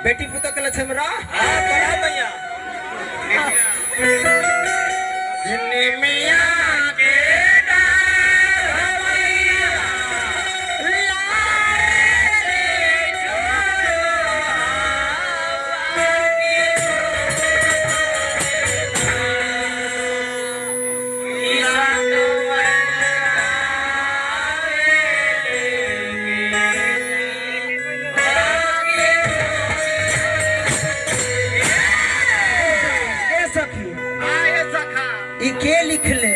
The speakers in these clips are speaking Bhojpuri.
बेटी पुतो के लक्ष्य में रहा भैया के लिख ले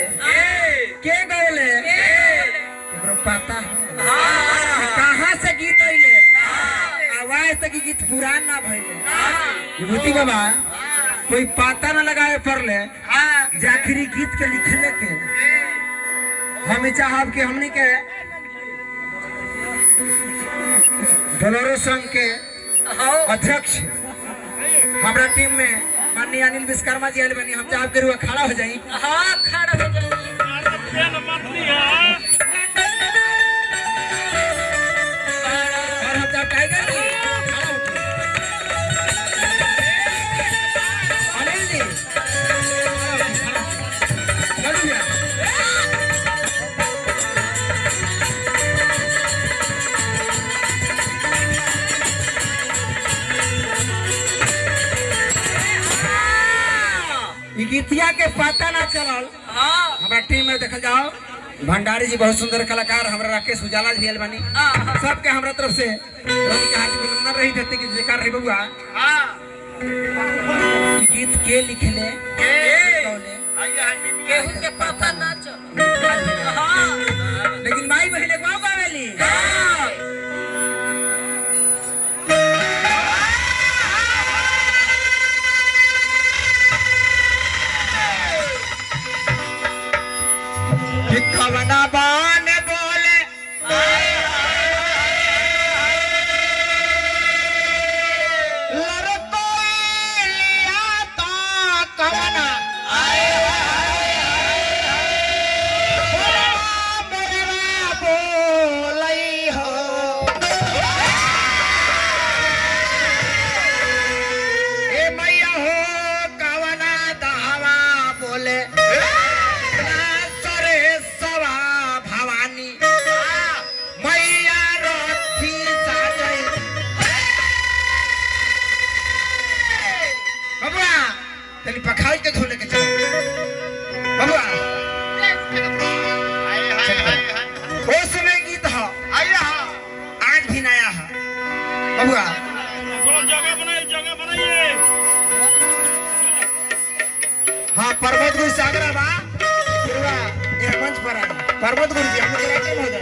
के गौले पता कहाँ से गीत अइले आवाज तक गीत पुरान ना भइले विभूति बाबा कोई पता ना लगाए पड़ले जाखिरी गीत के लिखले के हम चाहब के हमनी के बोलेरो संघ के अध्यक्ष हमारा टीम में माननीय अनिल विश्वकर्मा जी आए बनी हम चाहब के रुआ खड़ा हो जाई खड़ा हो जाई और हम चाहब टाइगर जी अनिल जी गीतिया के पता ना चलल हमारा टीम में देखा जाओ भंडारी जी बहुत सुंदर कलाकार हमारा राकेश उजाला जी बनी सबके हमारा तरफ से रही थे कि जयकार रही बबुआ गीत के लिखले के पता ना चल लेकिन माई बहने गाँव गावेली कवना बान बोले लड़को लिया तो कवना बोलई हो ए मैया हो कवना दहवा बोले पखाई के धोने के चलो बबुआ उसमें गीत है आज भी नया है बबुआ जगह बनाइए हाँ पर्वत गुरु सागरा बा एक मंच पर आ पर्वत गुरु जी हम हो जाए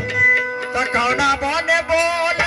तो कौना बने बोले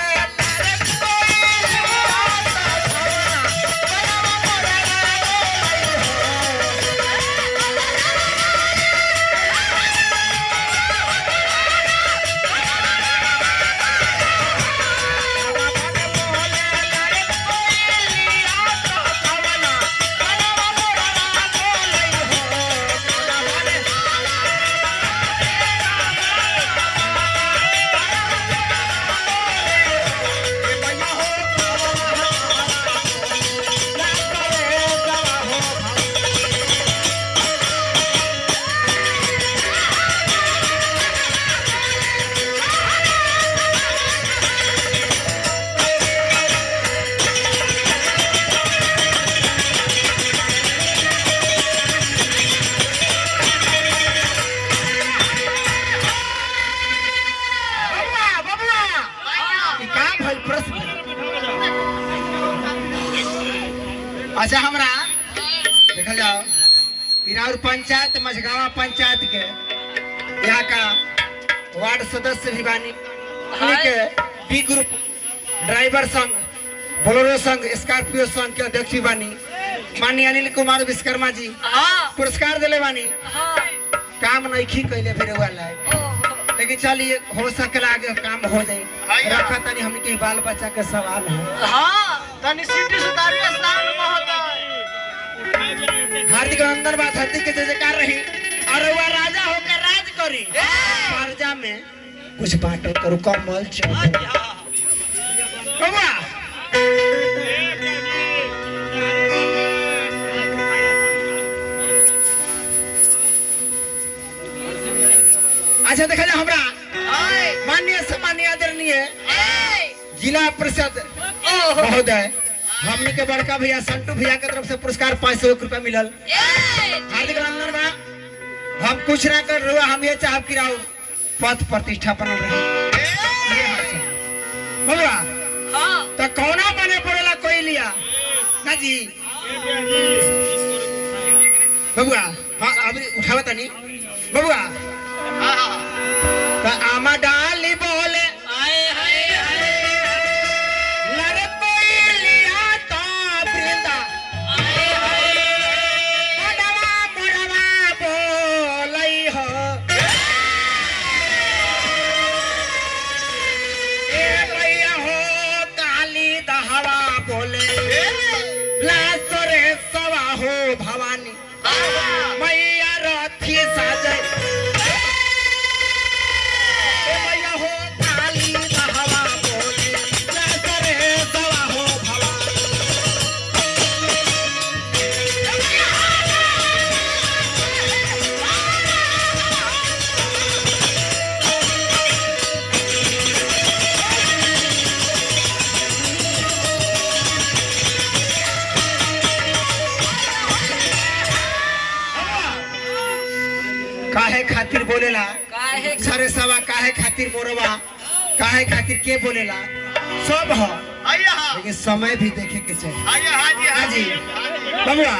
अच्छा हमरा देखा जाओ पिराउर पंचायत मझगावा पंचायत के यहाँ का वार्ड सदस्य भी बानी के बी ग्रुप ड्राइवर संघ बोलेरो संघ स्कॉर्पियो संघ के अध्यक्ष भी बानी माननीय अनिल कुमार विश्वकर्मा जी पुरस्कार दिले बानी काम नहीं कैले फिर लेकिन चलिए हो सकला आगे काम हो जाए रखा तनी हमके बाल बच्चा के सवाल है तनी सीटी सुधारी स्नान महोदय हार्दिक अभिनंदन बात धरती के जयकार रही और वह राजा होकर राज करी प्रजा में कुछ बाटो करो कमल चौक बाबा अच्छा देखा जा हमरा माननीय सम्मानीय आदरणीय जिला परिषद महोदय हमने के बड़का भैया संटू भैया के तरफ से पुरस्कार 500 रुपया मिलल। हार्दिक अभिनंदन बा। हम कुछ ना कर रहे हम ये चाहब कि राउ पद प्रतिष्ठा बनल रहे बबुआ। तो कौना बने पड़ेला कोई लिया ना जी बबुआ। हाँ अभी उठावा तनी बबुआ। तो आमा डाली बोले भवानी मैया रथी साजे मैया हो काली दहवा बोले करे सवा हो भवानी। काहे खातिर बोलेला सारे सवा काहे खातिर बोरवा काहे खातिर के बोलेला सब हो लेकिन समय भी देखे के चाहिए। हां जी बबुआ